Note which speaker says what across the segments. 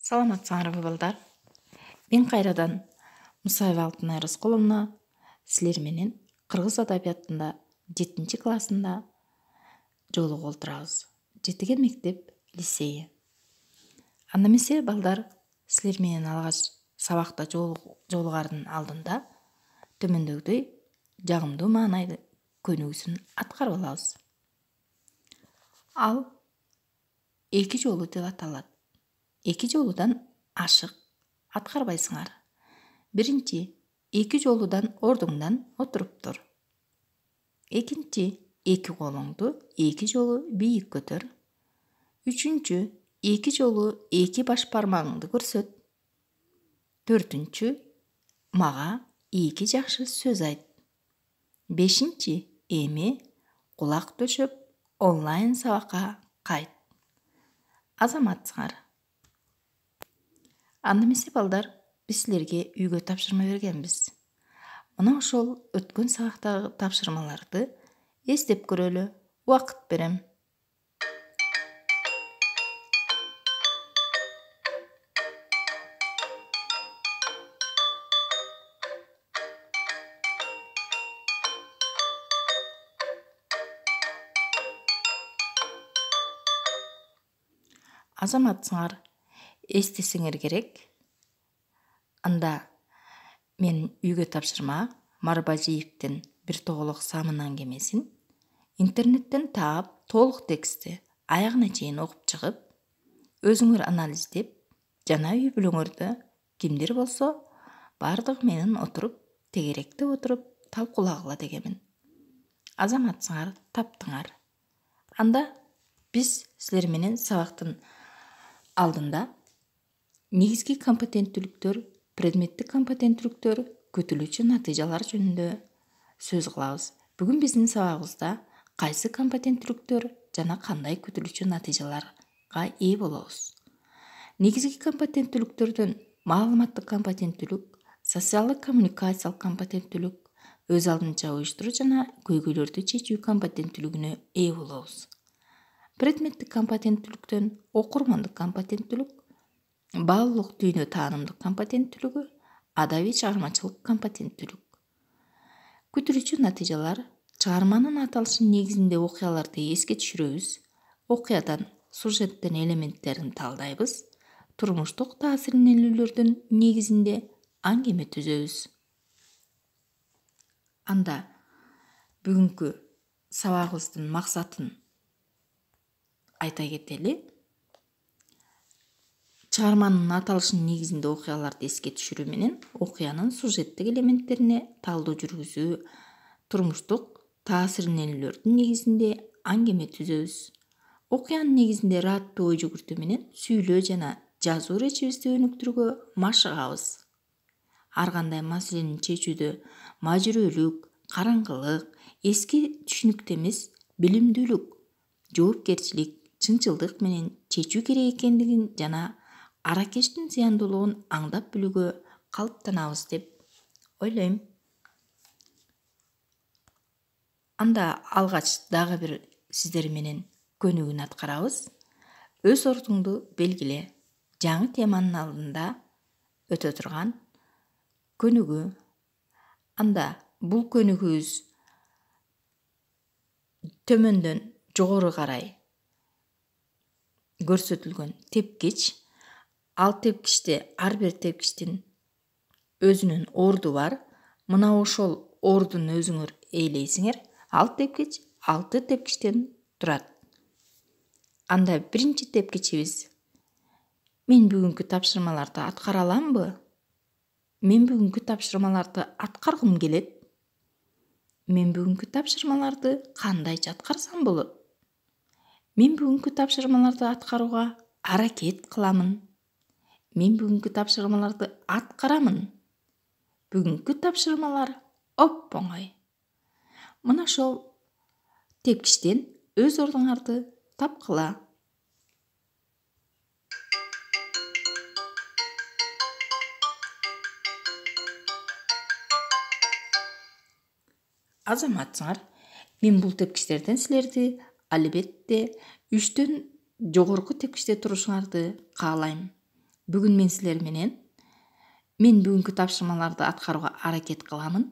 Speaker 1: Саламатсыңарбы балдар? Мен кайрадан Мусаева Алтынай Рыскуловна силер менен кыргыз адабиятында 7 классында жолугуп отурабыз. 7 мектеп лицейи. Анда эмесе балдар, силер менен алгач сабакта жолугардын алдында төмөндөгүдөй жагымдуу маанайды көнүгүүсүн аткарып алабыз. Ал 2 жолу деп аталат. 2 жолудан ашык аткарбайсыңар. Биринчи, 2 жолудан ордуңдан отуруп тур. Экинчи, 2 колуңду 2 жолу бийик көтөр. Үчүнчү, 2 жолу 2 баш бармагыңды көрсөт. Төртүнчү, мага 2 жакшы сөз айт. Бешинчи, эми кулак төшөп онлайн сабакка кайт. Азаматсыңар. Анда эмесе балдар, биз силерге үйгө тапшырма бергенбиз. Мына ошол өткөн сабактагы тапшырмаларды эстеп көрөлү. Убакыт берем. Азаматсыңар, эстесеңер керек. Анда мен үйгө тапшырма Марбажиевдин бир тоголок самын аңгемесин интернеттен таап, толук текстти аягына чейин окуп чыгып, өзүңөр анализдеп, жана үй бүлөңөрдө кимдир болсо бардыгы менен отуруп, тегеректеп отуруп талкуулагыла дегенмин. Азаматсыңар, таптыңар. Анда биз силер менен сабактын алдында негизги компетенттүүлүктөр, предметтик компетенттүүлүктөр, күтүлүүчү натыйжалар жөнүндө сөз кылабыз. Бүгүн биздин сабагыбызда кайсы компетенттүүлүктөр жана кандай күтүлүүчү натыйжаларга ээ болобуз. Негизги компетенттүүлүктөрдөн маалыматтык компетенттүүлүк, социалдык коммуникациялык компетенттүүлүк, өз алдынча уюштуруу жана көйгөйлөрдү чечүү компетенттүүлүгүнө ээ болобуз. Предметтик компетенттүүлүктөн окурмандык компетенттүүлүк, баалуулук дүйнө таанымдык компетенттүүлүгү, адабий чыгармачылык компетенттүүлүк. Күтүлүүчү натыйжалар чыгарманын аталышынын негизинде окуяларды эске түшүрөбүз, окуядан сюжеттен элементтерин талдайбыз, турмуштук таасирленүүлөрдүн негизинде аңгеме түзөбүз. Анда бүгүнкү сабагыбыздын максатын айта кетели. Чыгарманын аталышынын негизинде окуяларды эске түшүрүү менен окуянын сюжеттик элементтерине талдоо жүргүзүү, турмуштук таасирленүүлөрдүн негизинде аңгеме түзөбүз. Окуянын негизинде ырааттуу ой жүгүртүү менен сүйлөө жана жазуу речибизди өнүктүрүүгө машыгабыз. Ар кандай маселени чечүүдө мажүрөлүк, караңгылык, эски түшүнүктө эмес, билимдүүлүк, жоопкерчилик, чынчылдык менен чечүү керек экендигин жана аракештин зыяндуулугун аңдап билүүгө калыптанабыз деп ойлойм. Анда алгач дагы бир сиздер менен көнүгүүнү аткарабыз. Өз ордуңду белгиле. Жаңы теманын алдында өтө турган көнүгүү. Анда бул көнүгүүбүз төмөндөн жогору карай көрсөтүлгөн тепкич. Ал тепкичте ар бир тепкичтин өзүнүн орду бар. Мына ошол ордуну өзүңөр ээлейсиңер. Ал тепкич 6 тепкичтен турат. Анда биринчи тепкичибиз: мен бүгүнкү тапшырмаларды аткара аламбы? Мен бүгүнкү тапшырмаларды аткаргым келет. Мен бүгүнкү тапшырмаларды кандайча аткарсам болот? Мен бүгүнкү тапшырмаларды аткарууга аракет кыламын. Мен бүгүнкү тапшырмаларды аткарамын. Бүгүнкү тапшырмалар оп-оңой. Мына ошол тепкичтен өз ордуңарды тапкыла. Азаматсыңар, мен бул тепкичтерден силерди албетте 3төн жогорку тепкичте турушуңарды каалайм. Бүгүн мен силер менен мен бүгүнкү тапшырмаларды аткарууга аракет кыламын.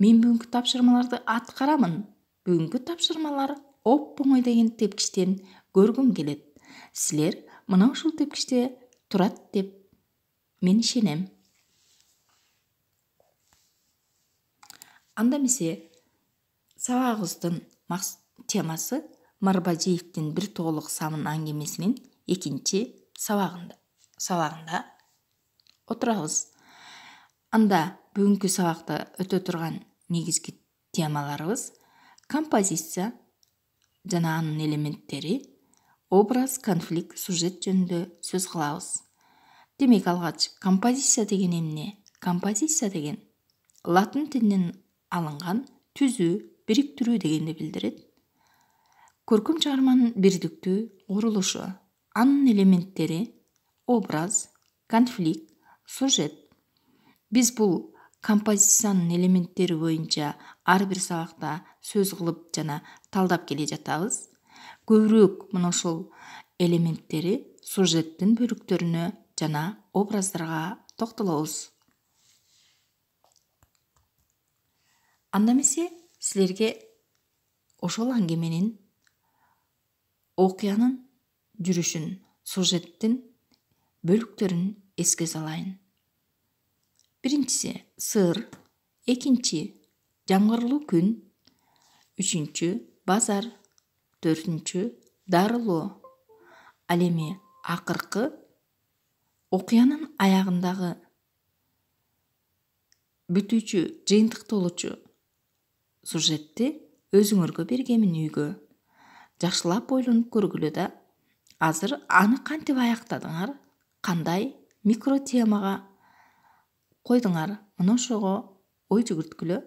Speaker 1: Мен бүгүнкү тапшырмаларды аткарамын. Бүгүнкү тапшырмалар оп-оңой деген тепкичтерин көргүм келет. Силер мына ушул тепкичте турат деп мен ишенем. Анда эмесе сабагыбыздын темасы Марбажиевдин бир тоолук самын аңгемесинин экинчи сабагында отурабыз. Анда бүгүнкү сабакта өтө турган негизги темаларыбыз композиция жана анын элементтери, образ, конфликт, сюжет жөнүндө сөз кылабыз. Демек алгач композиция деген эмне? Композиция деген латын тилинен алынган түзүү, бириктирүү дегенди билдирет. Көркөм чыгарманын бирдиктүү курулушу, анын элементтери, образ, конфликт, сюжет. Биз бул композициянын элементтери боюнча ар бир сабакта сөз кылып жана талдап келе жатабыз. Көбүрөөк мына ошол элементтери, сюжеттин бөлүктөрүнө жана образдарга токтолобуз. Анда эмесе силерге ошол аңгеменин окуянын жүрүшүн, сюжеттин бөлүктөрүн эске салайын. Биринчиси сыр, экинчи жамгырлуу күн, үчүнчү базар, төртүнчү дарылоо. Ал эми акыркы окуянын аягындагы бүтүүчү, жыйынтыктоолучу сюжетти өзүңөргө бергемин үйгө. Жакшылап ойлонуп көргүлө да, азыр аны кантип аяктадыңар, кандай микро темага койдуңар, мына ошого ой жүгүрткүлө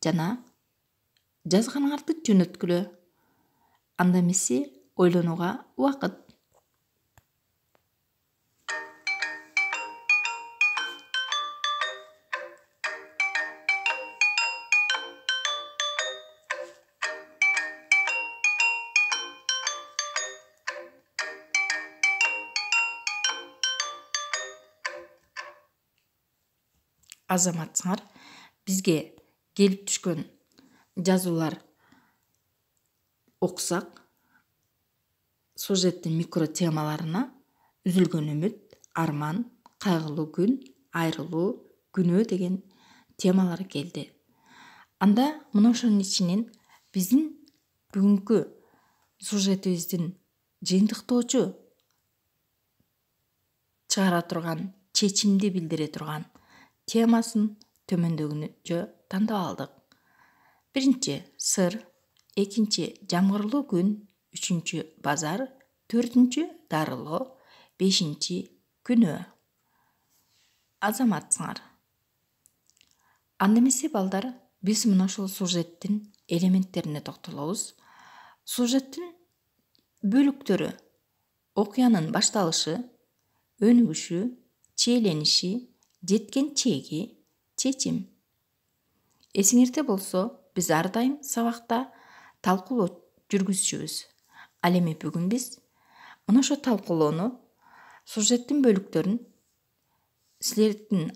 Speaker 1: жана жазганыңарды жөнөткүлө. Анда эмесе ойлонууга убакыт. Азаматсыңар, бизге келип түшкөн жазуулар окусак, сюжеттин микро темаларына үзүлгөн үмүт, арман, кайгылуу күн, айрылуу, күнөө деген темалар келди. Анда мына ошонун ичинен биздин бүгүнкү сюжетибиздин жыйынтыктоочу чыгара турган, чечимди билдире турган темасын төмөндөгүнчө тандап алдык. Биринчи сыр, экинчи жамгырлуу күн, үчүнчү базар, төртүнчү дарылоо, бешинчи күнөө. Азаматсыңар. Анда эмесе балдар, биз мына ошол сюжеттин элементтерине токтолобуз. Сюжеттин бөлүктөрү: окуянын башталышы, өнүгүшү, чиелениши, жеткен чеги, чечим. Эсиңерде болсо, биз ар дайым сабакта талкуулоо жүргүзчүбүз. Ал эми бүгүн биз мына ошо талкуулоону, сюжеттин бөлүктөрүн силердин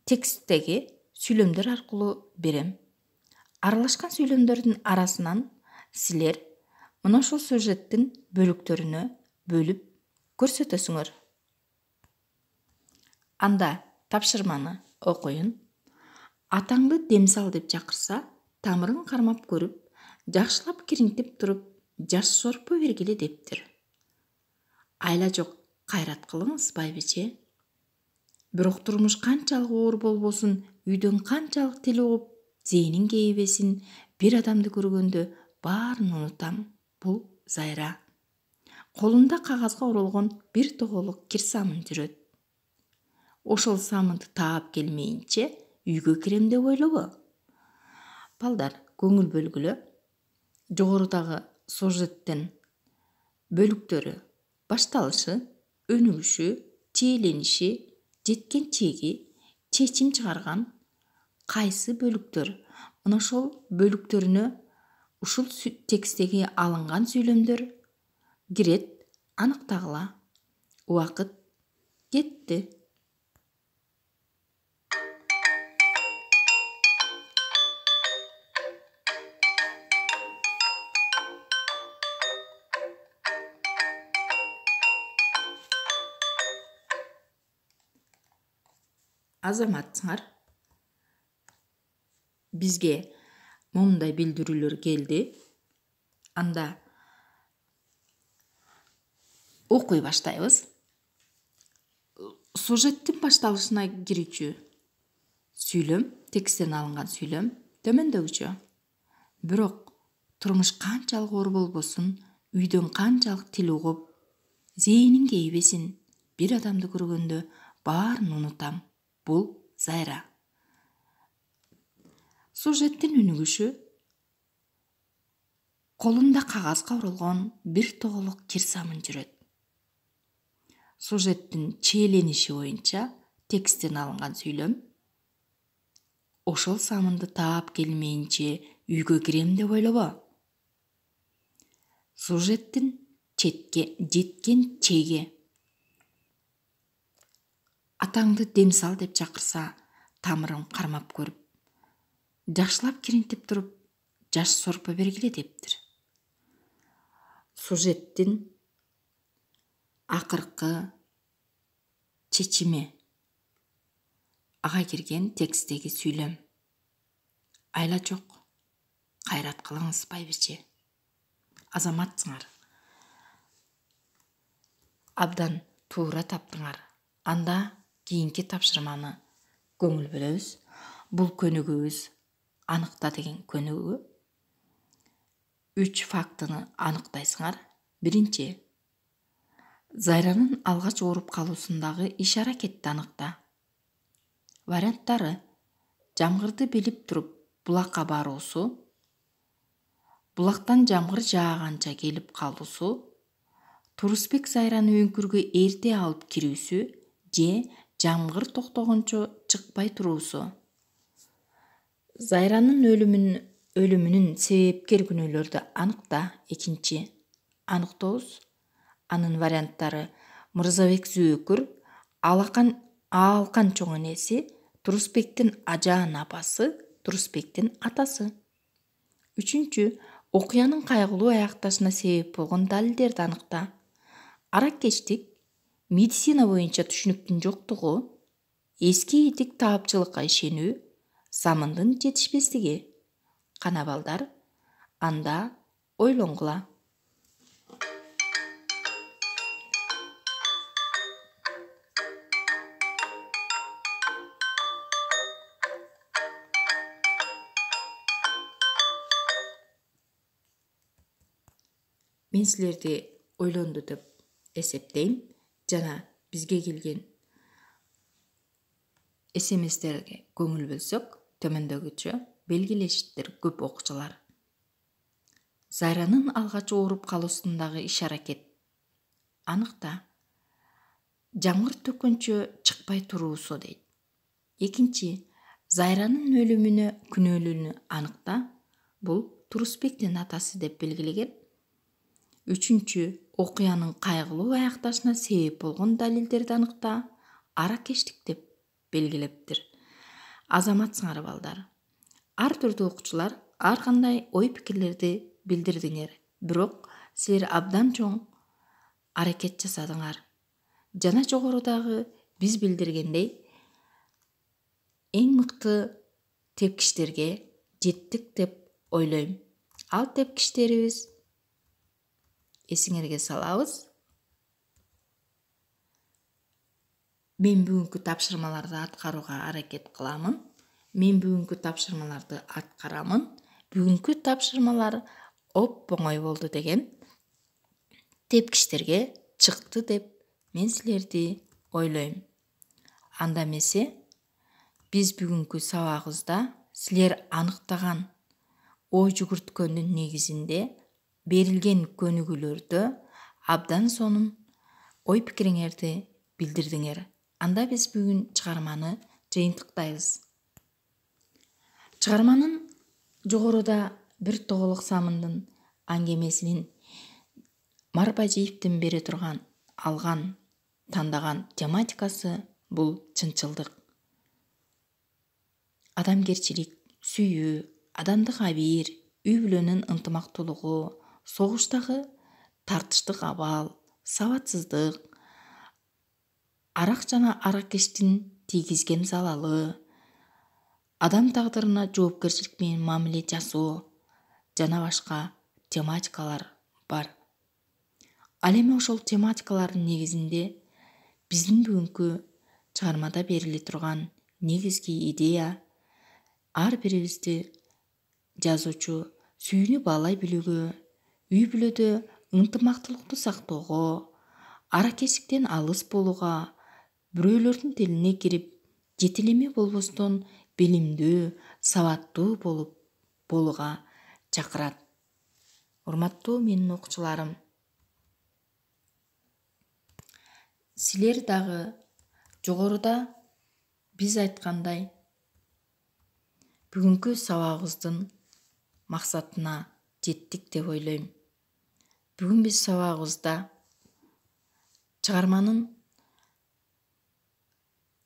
Speaker 1: тексттеги сүйлөмдөр аркылуу берем. Аралашкан сүйлөмдөрдүн арасынан силер мына ошол сюжеттин бөлүктөрүнө бөлүп көрсөтөсүңөр. Анда тапшырманы окуйун. Атаңды дем сал деп чакырса, тамырын кармап көрүп, жакшылап киринтип туруп, жаш сорпо бергиле дептир. Айла жок кайрат кылыңыз, байбиче. Бирок турмуш канчалык оор болбосун, үйдөн канчалык тил угуп, зээнин кейбесин, бир адамды көргөндө баарын унутам. Бул Зайра. Колунда кагазга оролгон бир тоголук кир самын жүрөт. Ошол самынды таап келмейинче үйгө кирем деп ойлобо. Балдар, көңүл бөлгүлө. Жогорудагы сюжеттин бөлүктөрү: башталышы, өнүгүшү, чиелениши, жеткен чеги, чечим чыгарган кайсы бөлүктөр? Мына ошол бөлүктөрүнө ушул текстеги алынган сүйлөмдөр кирет, аныктагыла. Убакыт кетти. Азаматсыңар, бизге момундай билдирүүлөр келди. Анда окуй баштайбыз. Сюжеттин башталышына кирүүчү сүйлөм, тексттен алынган сүйлөм төмөндөгүчө. Бирок турмуш канчалык оор болбосун, үйдөн канчалык тил угуп, зээнин кейбесин бир адамды көргөндө баарын унутам. Бул Зайра. Сюжеттин өнүгүшү колунда кагазга урулган бир тоголук кир самын жүрөт. Сюжеттин чээлениши боюнча тексттен алынган сүйлөм. Ошол самынды таап келмейинче үйгө кирем деп ойлобо. Сюжеттин жеткен чеге. Атаңды дем сал деп чакырса, тамырым кармап көрүп, жакшылап киринтип туруп, жаш сорпо бергиле дептир. Сюжеттин акыркы чечими. Ага кирген текстеги сүйлөм. Айла жок, кайрат кылыңыз байбиче. Азаматсыңар. Абдан туура таптыңар. Анда кийинки тапшырманы көңүл бөлөбүз. Бул көнүгүүбүз аныкта деген көнүгүү. 3 фактыны аныктайсыңар. Биринчи, Зайранын алгач ооруп калуусундагы иш-аракетти аныкта. Варианттары: жамгырды билип туруп булакка баруусу, булактан жамгыр жааганча келип калуусу, Турусбек Зайраны өңкүргө эрте алып кирүүсү же жамгыр токтогончо чыкпай туруусу. Зайранын өлүмүнүн себепкер күнөөлөрдү аныкта. Экинчи, аныктообуз. Анын варианттары: Мырзабек Зөөкүр, Аалкан чоң энеси, Турусбектин ажаан апасы, Турусбектин атасы. Үчүнчү, окуянын кайгылуу аякташына себеп болгон далилдерди аныкта. Аракечтик, медицина боюнча түшүнүктүн жоктугу, эски этик таапчылыкка ишенүү, самындын жетишпестиги. Кана балдар, анда ойлонгула. Мен силерди ойлонду деп эсептейм. Жана бизге келген СМСтерге көңүл бөлсөк, төмөндөгүчө белгилештиктер көп окуучулар. Зайранын алгач ооруп калуусундагы иш-аракет аныкта. Жамгыр төккөнчө чыкпай туруусу дейт. Экинчи, Зайранын өлүмүнө күнөөлүүнү аныкта. Бул Турусбектин атасы деп белгилеген. Үчүнчү, окуянын кайгылуу аякташына себеп болгон далилдерди аныкта. Аракештик деп белгилептир. Азаматсыңар балдар. Ар түрдүү окуучулар ар кандай ой пикирлерди билдирдиңер. Бирок силер абдан чоң аракет жасадыңар. Жана жогорудагы биз билдиргендей эң мыкты тепкичтерге жеттик деп ойлойм. Ал тепкичтерибиз эсиңерге салабыз. Мен бүгүнкү тапшырмаларды аткарууга аракет кыламын. Мен бүгүнкү тапшырмаларды аткарамын. Бүгүнкү тапшырмалар оп-оңой болду деген тепкичтерге чыкты деп мен силерди ойлойм. Анда эмесе, биз бүгүнкү сабагыбызда силер анықтаған ой жүгүрткөндүн негизинде берилген көнүгүүлөрдө абдан сонун ой пикириңерди билдирдиңер. Анда биз бүгүн чыгарманы жыйынтыктайбыз. Чыгарманын жогоруда бир тоголук самындын аңгемесинин Марбажиевдин бере турган алган тандаган тематикасы бул чынчылдык. Адамгерчилик, сүйүү, адамдык абийир, үй-бүлөнүн ынтымактуулугу, согуштагы тартыштык абал, сабатсыздык, арак жана аракечтин тийгизген залалы, адам тагдырына жоопкерчилик менен мамиле жасоо жана башка тематикалар бар. Ал эми ошол тематикалардын негизинде биздин бүгүнкү чыгармада бериле турган негизги идея ар бирибизди жазуучу сүйүүнү баалай билүүгө, үй-бүлөдө ынтымактуулукту сактоого, аракечтиктен алыс болууга, бирөөлөрдүн тилине кирип, жетилеме болбостон билимдүү, сабаттуу болууга чакырат. Урматтуу менин окуучуларым, силер дагы жогоруда биз айткандай бүгүнкү сабагыбыздын максатына жеттик деп ойлойм. Бүгүн биз сабагыбызда чыгарманын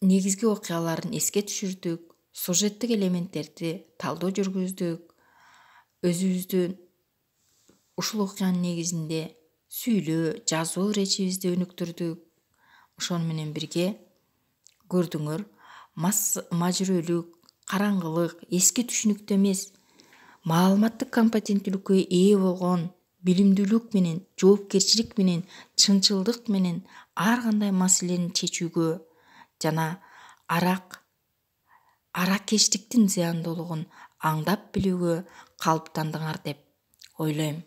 Speaker 1: негизги окуяларын эске түшүрдүк, сюжеттик элементтерди талдоо жүргүздүк, өзүбүздүн ушул окуянын негизинде сүйлөө, жазуу иречибизди өнүктүрдүк. Ошону менен бирге көрдүңөр, мажүрөлүк, караңгылык, эски түшүнүктө эмес, маалыматтык компетенттүүлүккө ээ болгон, билимдүүлүк менен, жоопкерчилик менен, чынчылдык менен ар кандай маселени чечүүгө жана аракечтиктин зыяндуулугун аңдап билүүгө калыптандыңар деп ойлойм.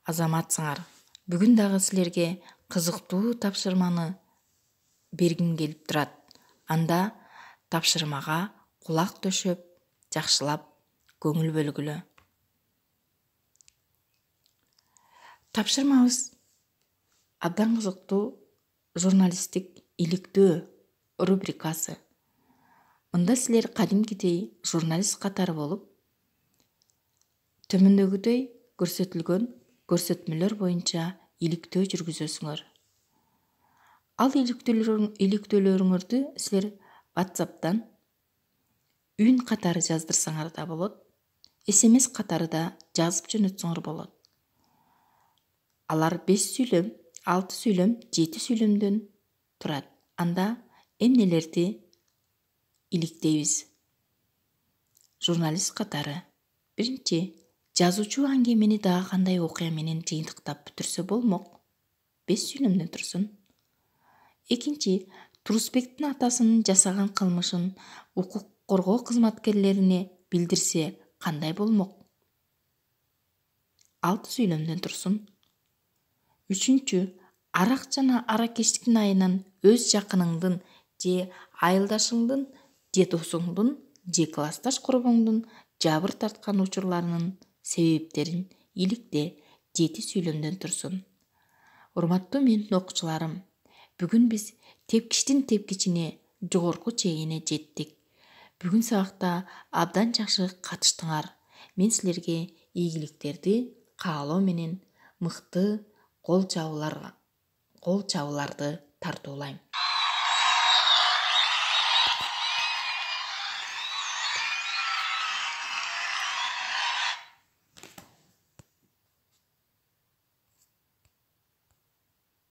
Speaker 1: Азаматсыңар, бүгүн дагы силерге кызыктуу тапшырманы бергим келип турат. Анда тапшырмага кулак төшөп, жакшылап көңүл бөлгүлө. Тапшырмабыз абдан кызыктуу журналисттик иликтөө рубрикасы. Мында силер кадимкидей журналист катары болуп, төмөндөгүдөй көрсөтүлгөн көрсөтмөлөр боюнча иликтөө жүргүзөсүңөр. Ал иликтөөлөрүңөрдү силер WhatsApp'тан үн катары жаздырсаңар да болот, SMS катары да жазып жөнөтсөңөр болот. Алар 5 сүйлөм, 6 сүйлөм, 7 сүйлөмдөн турат. Анда эмнелерди иликтейбиз? Журналист катары. Биринчи, жазуучу аңгемени дагы кандай окуя менен жыйынтыктап бүтүрсө болмок? 5 сүйлөмдөн турсун. Экинчи, Турусбектин атасынын жасаган кылмышын укук коргоо кызматкерлерине билдирсе кандай болмок? 6 сүйлөмдөн турсун. Үчүнчү, арак жана аракечтиктин айынан өз жакыныңдын же айылдашыңдын же досуңдун же классташ курбуңдун жабыр тарткан учурларынын себептерин иликте 7 сүйлөмдөн турсун. Урматтуу менин окуучуларым, бүгүн биз тепкичтин тепкичине, жогорку чегине жеттик. Бүгүн сабакта абдан жакшы катыштыңар. Мен силерге ийгиликтерди каалоо менен мыкты кол чабууларды тартуулайм.